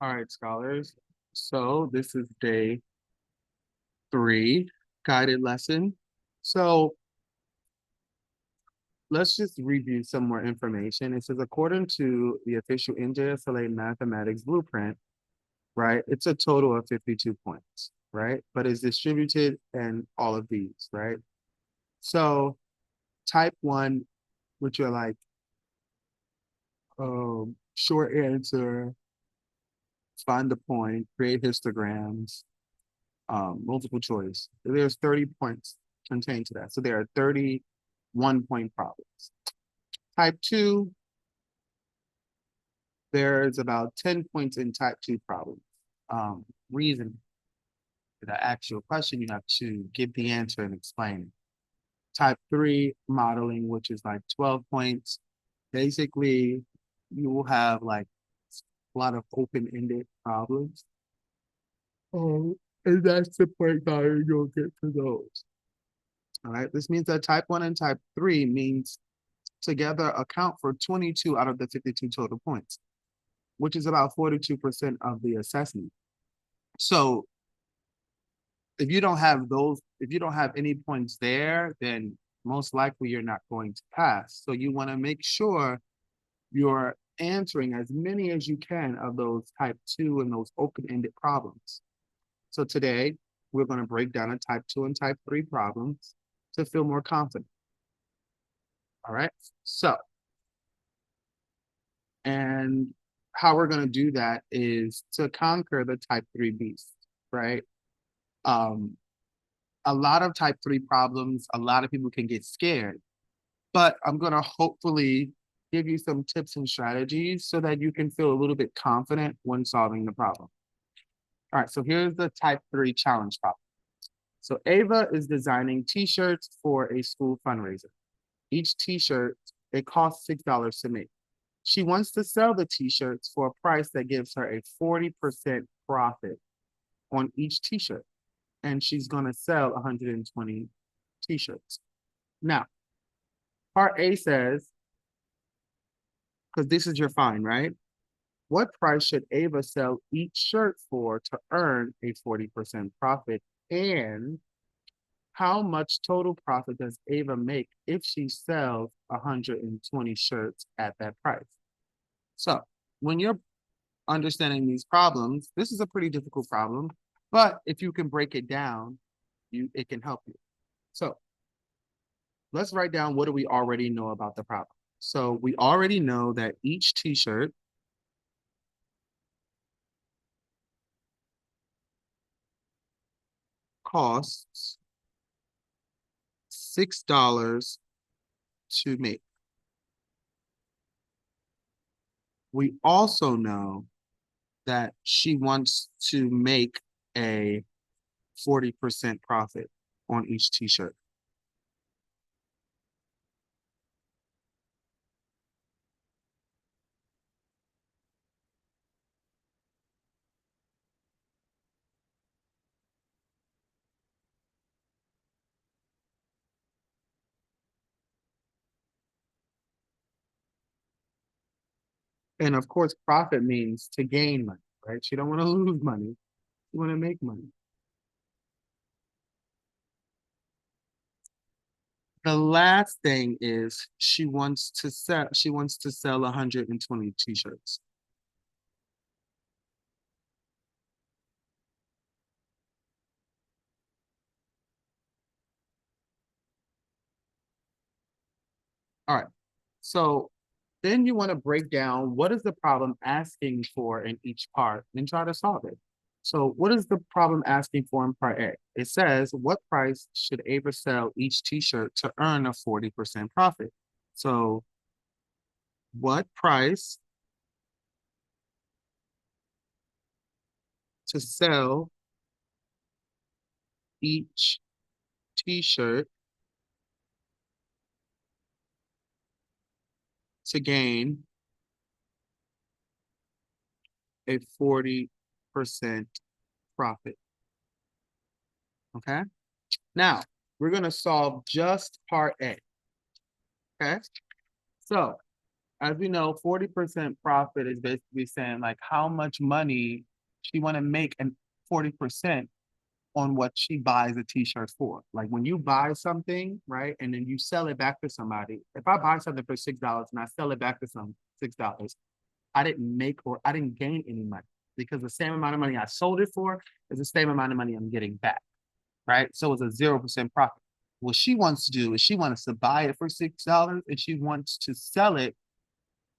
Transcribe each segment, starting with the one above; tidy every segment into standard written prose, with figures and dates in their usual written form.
All right, scholars. So this is day 3, guided lesson. So let's just review some more information. It says, according to the official NJSLA mathematics blueprint, right, it's a total of 52 points, right? But it's distributed in all of these, right? So type 1, which are like short answer, find the point, create histograms, multiple choice. There's 30 points contained to that. So there are 31 point problems. Type 2, there's about 10 points in type 2 problems. Reason for the actual question, you have to give the answer and explain it. Type 3, modeling, which is like 12 points. Basically, you will have like a lot of open-ended problems. Oh, and that's the point value you'll get for those. All right, this means that type 1 and type 3 means together account for 22 out of the 52 total points, which is about 42% of the assessment. So if you don't have those, if you don't have any points there, then most likely you're not going to pass. So you want to make sure you're answering as many as you can of those type 2 and those open-ended problems. So today we're going to break down a type 2 and type 3 problems to feel more confident. All right. So, and how we're going to do that is to conquer the type 3 beast, right? Um, a lot of type 3 problems, a lot of people can get scared, but I'm going to hopefully give you some tips and strategies so that you can feel a little bit confident when solving the problem. All right, so here's the type 3 challenge problem. So Ava is designing t-shirts for a school fundraiser. Each t-shirt, it costs $6 to make. She wants to sell the t-shirts for a price that gives her a 40% profit on each t-shirt. And she's going to sell 120 t-shirts. Now, part A says, because this is your fine, right? What price should Ava sell each shirt for to earn a 40% profit? And how much total profit does Ava make if she sells 120 shirts at that price? So when you're understanding these problems, this is a pretty difficult problem, but if you can break it down, it can help you. So let's write down what do we already know about the problem. So we already know that each t-shirt costs $6 to make. We also know that she wants to make a 40% profit on each t-shirt. And of course, profit means to gain money, right? She don't want to lose money. She want to make money. The last thing is she wants to sell 120 t-shirts. All right. So then you want to break down what is the problem asking for in each part and try to solve it. So what is the problem asking for in part A? It says, what price should Ava sell each t-shirt to earn a 40% profit? So what price to sell each t-shirt to gain a 40% profit? Okay. Now we're going to solve just part A. Okay. So as we know, 40% profit is basically saying like how much money she want to make and 40% on what she buys a t-shirt for. Like when you buy something, right, and then you sell it back to somebody. If I buy something for $6 and I sell it back to some $6, I didn't make or I didn't gain any money because the same amount of money I sold it for is the same amount of money I'm getting back, right? So it's a 0% profit. What she wants to do is she wants to buy it for $6 and she wants to sell it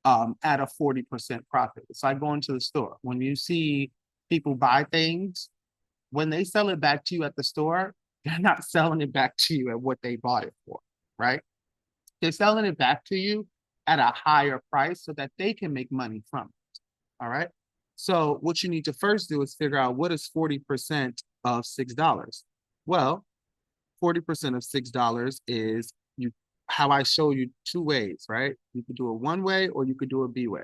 at a 40% profit. It's like going to the store. When you see people buy things, when they sell it back to you at the store, they're not selling it back to you at what they bought it for, right? They're selling it back to you at a higher price so that they can make money from it. All right. So what you need to first do is figure out what is 40% of $6. Well, 40% of $6 is you how I show you two ways, right? You could do it one way or you could do a B way.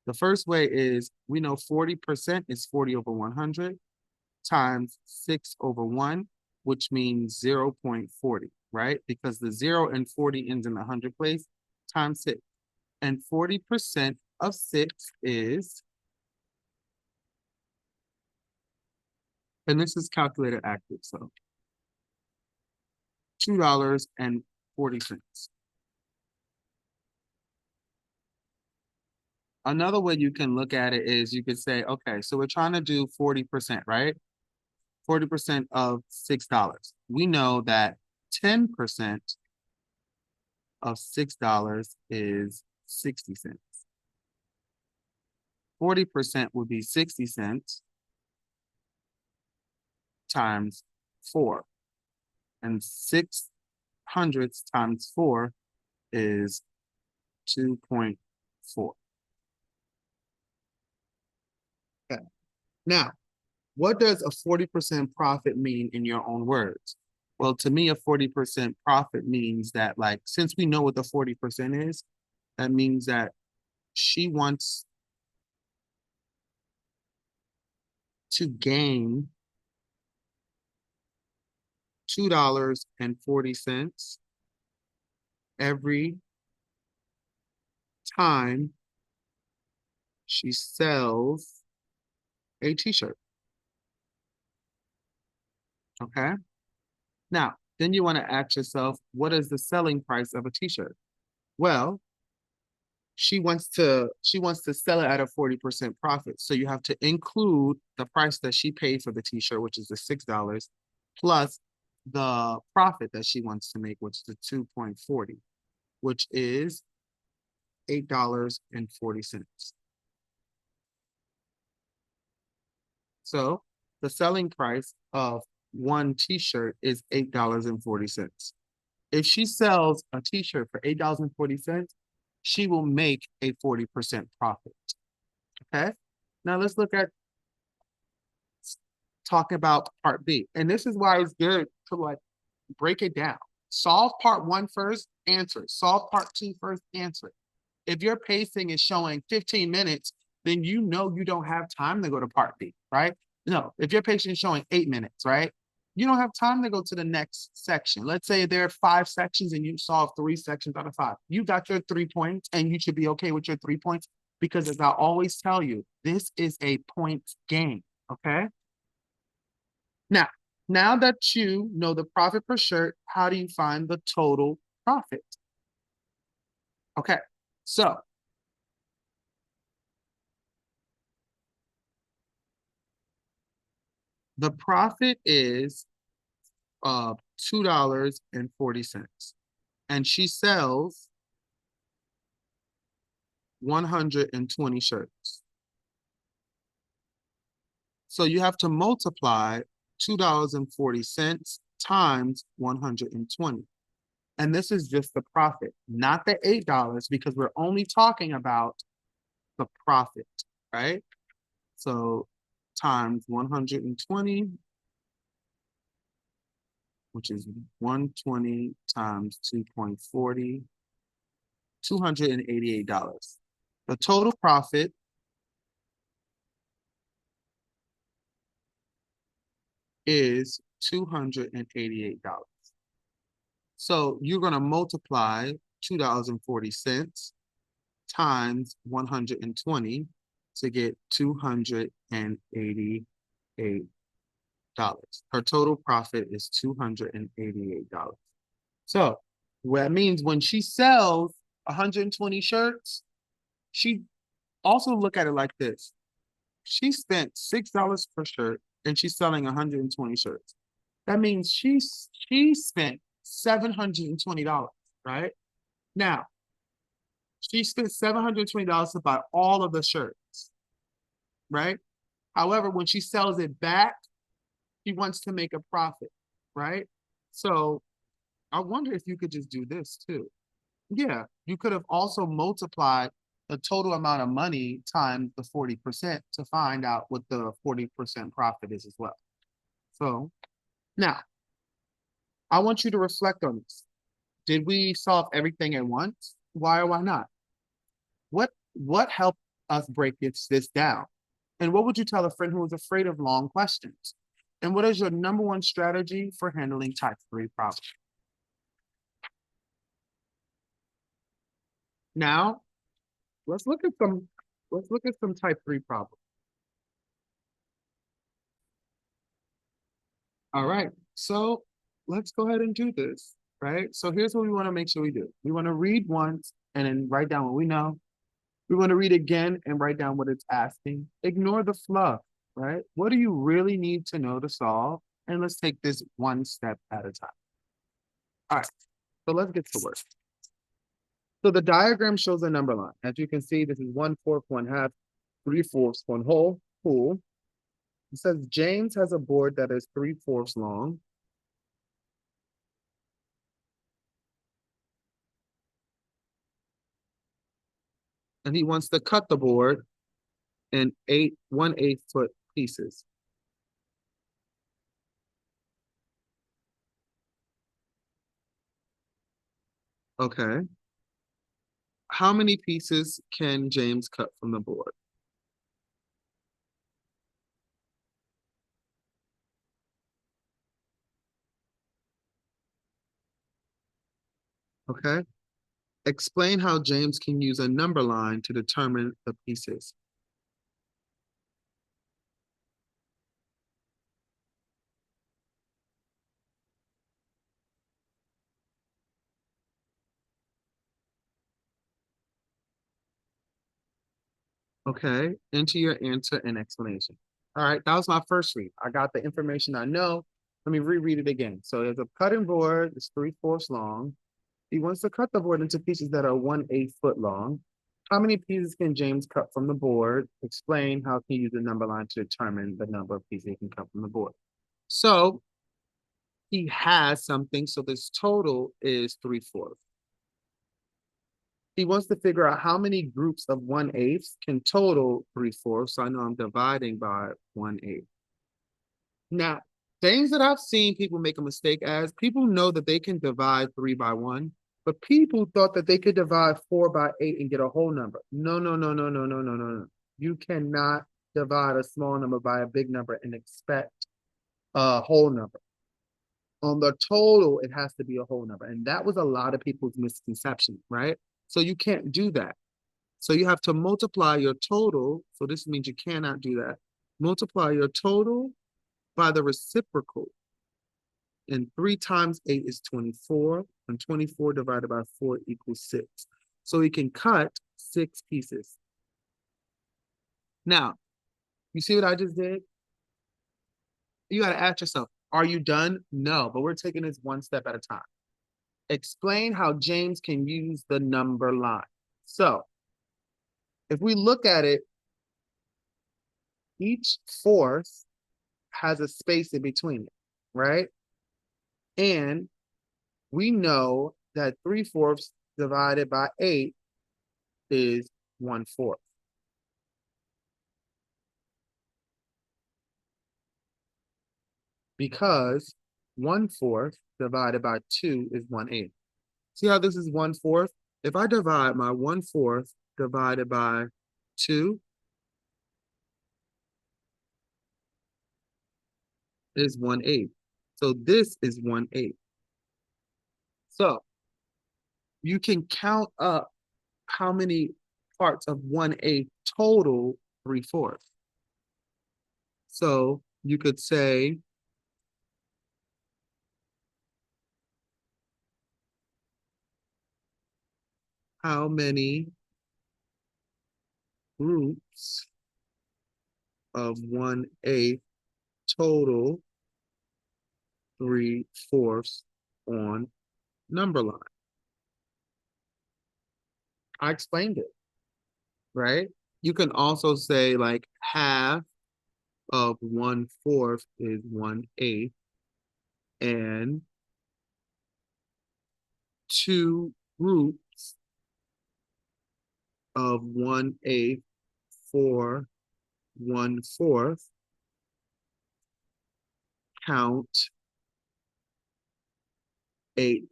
The first way is we know 40% is 40 over 100 times 6 over 1, which means 0.40, right? Because the 0 and 40 ends in the 100 place, times 6. And 40% of 6 is, and this is calculated active, so $2.40. Another way you can look at it is you could say, okay, so we're trying to do 40%, right? 40% of $6. We know that 10% of $6 is 60 cents. 40% would be 60 cents times 4. And 600 times 4 is 2.4. Okay. Now, what does a 40% profit mean in your own words? Well, to me, a 40% profit means that, like, since we know what the 40% is, that means that she wants to gain $2.40 every time she sells a t-shirt. Okay. Now, then you want to ask yourself, what is the selling price of a t-shirt? Well, she wants to sell it at a 40% profit. So you have to include the price that she paid for the t-shirt, which is the $6, plus the profit that she wants to make, which is the 2.40, which is $8.40. So the selling price of one t-shirt is $8.40. If she sells a t-shirt for $8.40, she will make a 40% profit. Okay. Now let's look at talk about part B. And this is why it's good to like break it down. Solve part one first, answer. Solve part two first, answer. If your pacing is showing 15 minutes, then you know you don't have time to go to part B, right? No, if your pacing is showing 8 minutes, right? You don't have time to go to the next section. Let's say there are 5 sections and you solve 3 sections out of 5. You got your 3 points and you should be okay with your 3 points because as I always tell you, this is a points game, okay? Now, now that you know the profit per shirt, how do you find the total profit? Okay, so the profit is $2.40. And she sells 120 shirts. So you have to multiply $2.40 times 120. And this is just the profit, not the $8, because we're only talking about the profit, right? So times 120, which is 120 times 2.40, $288. The total profit is $288. So you're going to multiply $2.40 times 120 to get $288. Her total profit is $288. So that means when she sells 120 shirts, she also look at it like this. She spent $6 per shirt and she's selling 120 shirts. That means she spent $720, right? Now, she spent $720 to buy all of the shirts, right? However, when she sells it back, she wants to make a profit, right? So I wonder if you could just do this too. Yeah, you could have also multiplied the total amount of money times the 40% to find out what the 40% profit is as well. So now I want you to reflect on this. Did we solve everything at once? Why or why not? What helped us break this down? And what would you tell a friend who is afraid of long questions? And what is your number one strategy for handling type 3 problems? Now, let's look at some type 3 problems. All right. So let's go ahead and do this, right? So here's what we want to make sure we do. We want to read once and then write down what we know. We want to read again and write down what it's asking. Ignore the fluff, right? What do you really need to know to solve? And let's take this one step at a time. All right. So let's get to work. So the diagram shows a number line. As you can see, this is 1/4, 1/2, 3/4, 1 whole. Cool. It says James has a board that is 3/4 long. And he wants to cut the board in 1/8 foot pieces. Okay. How many pieces can James cut from the board? Okay. Explain how James can use a number line to determine the pieces. Okay. Enter your answer and explanation. All right. That was my first read. I got the information I know. Let me reread it again. So there's a cutting board. It's 3/4 long. He wants to cut the board into pieces that are 1/8 foot long. How many pieces can James cut from the board? Explain how he use the number line to determine the number of pieces he can cut from the board. So he has something, so this total is 3/4. He wants to figure out how many groups of 1/8 can total 3/4. So I know I'm dividing by 1/8. Now, things that I've seen people make a mistake as, people know that they can divide 3 by 1, but people thought that they could divide 4 by 8 and get a whole number. No, no, no, no, no, no, no, no, no. You cannot divide a small number by a big number and expect a whole number. On the total, it has to be a whole number. And that was a lot of people's misconception, right? So you can't do that. So you have to multiply your total. So this means you cannot do that. Multiply your total by the reciprocal. And 3 times 8 is 24. And 24 divided by 4 equals 6. So we can cut 6 pieces. Now, you see what I just did? You got to ask yourself, are you done? No, but we're taking this one step at a time. Explain how James can use the number line. So if we look at it, each fourth has a space in between it, right? And we know that 3/4 divided by 8 is 1/4. Because 1/4 divided by 2 is 1/8. See how this is 1/4? If I divide my 1/4 divided by 2 is 1/8. So this is 1/8. So you can count up how many parts of 1/8 total 3/4. So you could say how many groups of 1/8 total 3/4 on number line. I explained it, right? You can also say like half of 1/4 is 1/8, and two groups of 1/8 for 1/4 count 8,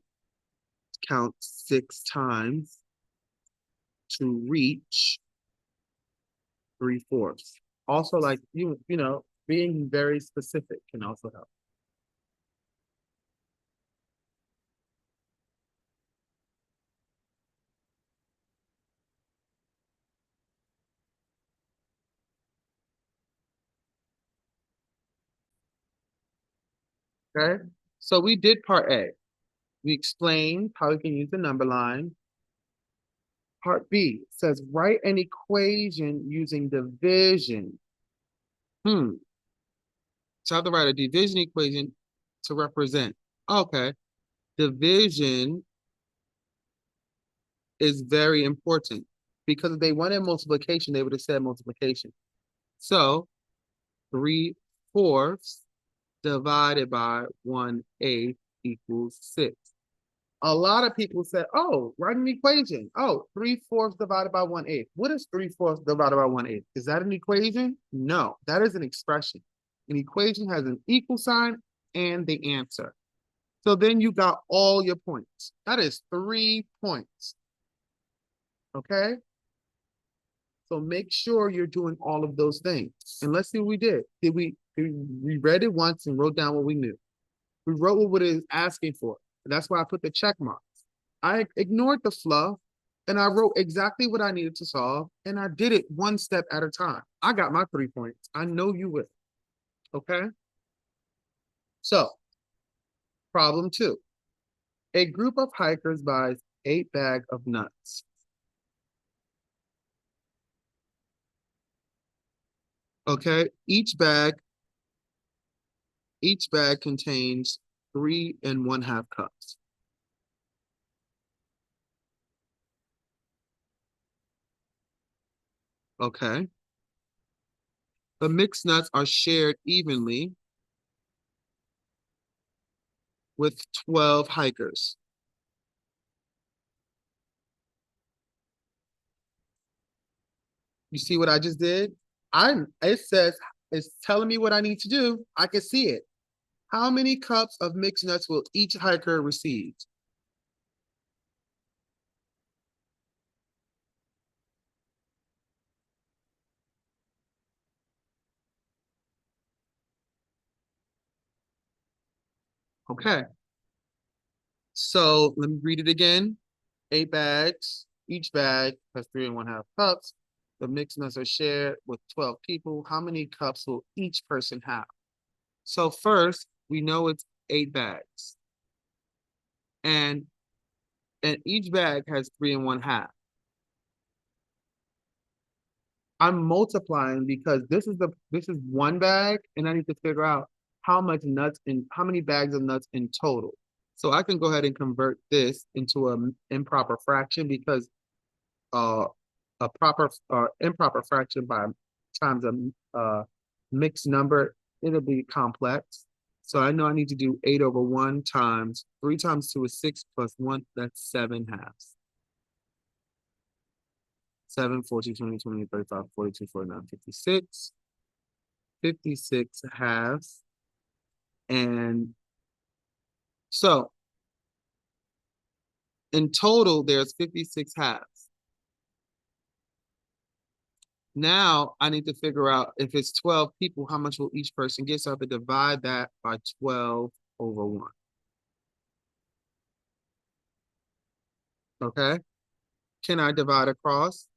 count 6 times to reach 3/4. Also, like you know, being very specific can also help. Okay, so we did part A. We explained how we can use the number line. Part B says write an equation using division. So I have to write a division equation to represent. Okay, division is very important because if they wanted multiplication, they would have said multiplication. So 3/4 divided by 1/8 equals 6. A lot of people said, oh, write an equation. Oh, 3/4 divided by 1/8. What is 3/4 divided by 1/8? Is that an equation? No, that is an expression. An equation has an equal sign and the answer. So then you got all your points. That is 3 points. Okay? So make sure you're doing all of those things. And let's see what we did. We read it once and wrote down what we knew. We wrote what it is asking for. And that's why I put the check marks. I ignored the fluff and I wrote exactly what I needed to solve. And I did it one step at a time. I got my 3 points. I know you will. Okay? So, problem 2. A group of hikers buys 8 bags of nuts. Okay, each bag contains 3½ cups. Okay. The mixed nuts are shared evenly with 12 hikers. You see what I just did? It says it's telling me what I need to do. I can see it. How many cups of mixed nuts will each hiker receive? Okay. So let me read it again. 8 bags. Each bag has 3½ cups. The mixed nuts are shared with 12 people. How many cups will each person have? So first, we know it's 8 bags. And each bag has 3½ I'm multiplying because this is one bag, and I need to figure out how much nuts and how many bags of nuts in total. So I can go ahead and convert this into an improper fraction because uh, a proper improper fraction by times a mixed number, it'll be complex. So I know I need to do 8/1 times 3 times 2 is 6 plus 1, that's 7/2. 7, 14, 20, 28, 35, 42, 49, 56. 56 halves. And so in total, there's 56 halves. Now I need to figure out if it's 12 people, how much will each person get? So I have to divide that by 12/1. Okay. Can I divide across?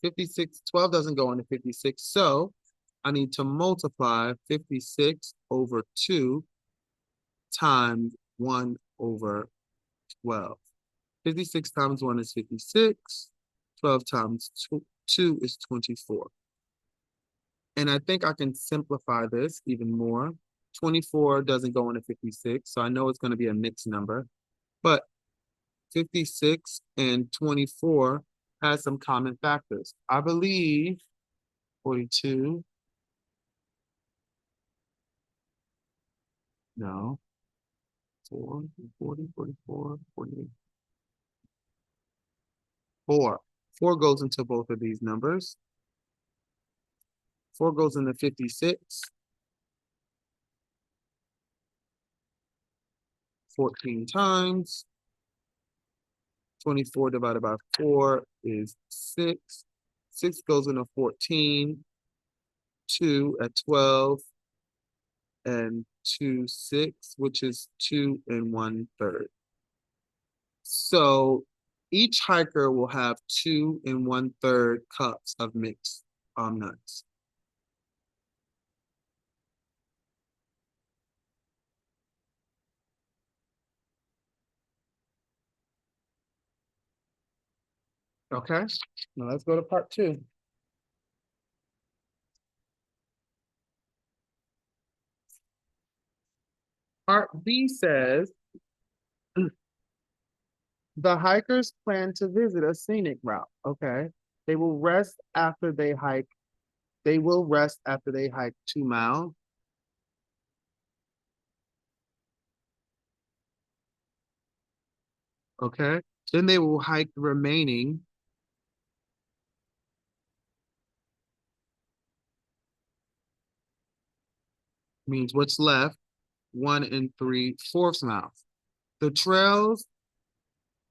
56, 12 doesn't go into 56, so I need to multiply 56 over 2 times 1 over 12. 56 times 1 is 56. 12 times 2 is 24. And I think I can simplify this even more. 24 doesn't go into 56, so I know it's going to be a mixed number. But 56 and 24 has some common factors. I believe 42. No. 4, 40, 44, 48. 4. 4 goes into both of these numbers. 4 goes into 56. 14 times. 24 divided by 4 is 6. 6 goes into 14. 2 at 12. And 2, 6, which is 2 1/3. So each hiker will have 2 1/3 cups of mixed nuts. Okay, now let's go to part 2. Part B says, the hikers plan to visit a scenic route. Okay, they will rest after they hike. They will rest after they hike 2 miles. Okay, then they will hike the remaining means what's left, 1 3/4 miles. The trails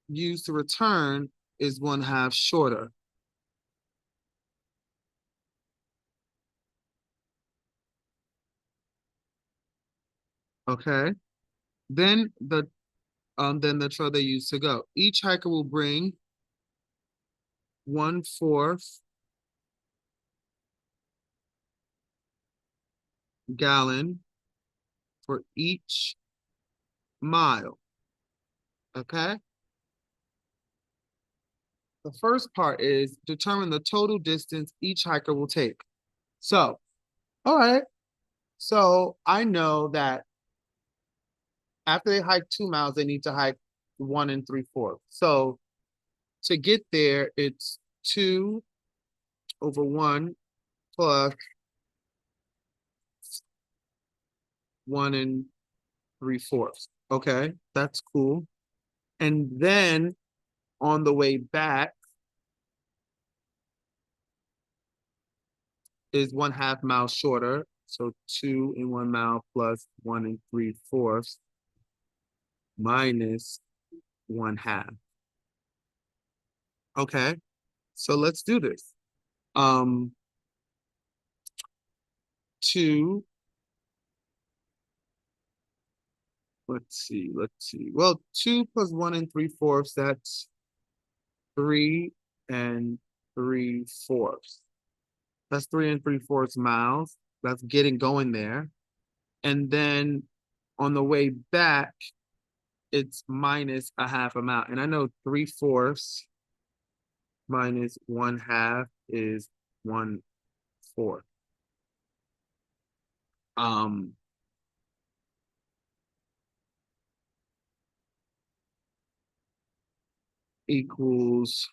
used to return is 1/2 shorter. Okay. Then the trail they use to go. Each hiker will bring 1/4 gallon for each mile. Okay. The first part is determine the total distance each hiker will take. So, all right. So I know that after they hike 2 miles, they need to hike 1 3/4. So to get there, it's 2 over 1 plus 1 3/4. Okay, that's cool. And then on the way back is 1/2 mile shorter. So 2 1 mile plus 1 3/4 minus 1/2. Okay, so let's do this. 2, let's see. Well, 2 plus 1 3/4, that's 3 3/4. That's 3 3/4 miles. That's getting going there. And then on the way back, it's minus 1/2 a mile. And I know 3/4 minus 1/2 is 1/4. Um, Equals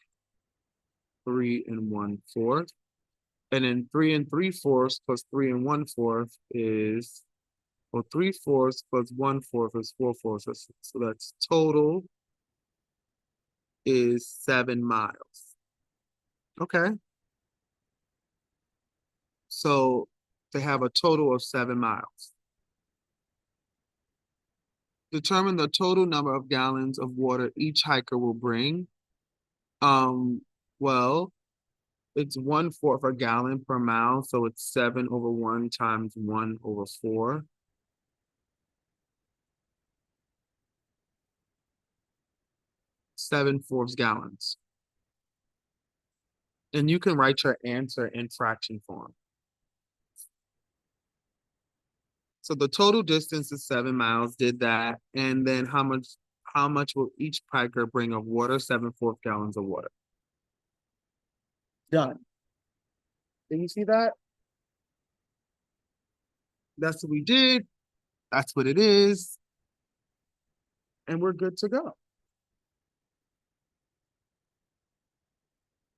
3 1/4. And then 3 3/4 plus 3 1/4 is, well, 3/4 plus 1/4 is 4/4. So that's total is 7 miles. Okay. So they have a total of 7 miles. Determine the total number of gallons of water each hiker will bring. Well, it's 1/4 a gallon per mile, so it's 7 over 1 times 1 over 4. 7/4 gallons. And you can write your answer in fraction form. So the total distance is 7 miles, did that. And then how much will each piker bring of water? 7 gallons of water. Done. Did you see that? That's what we did. That's what it is. And we're good to go.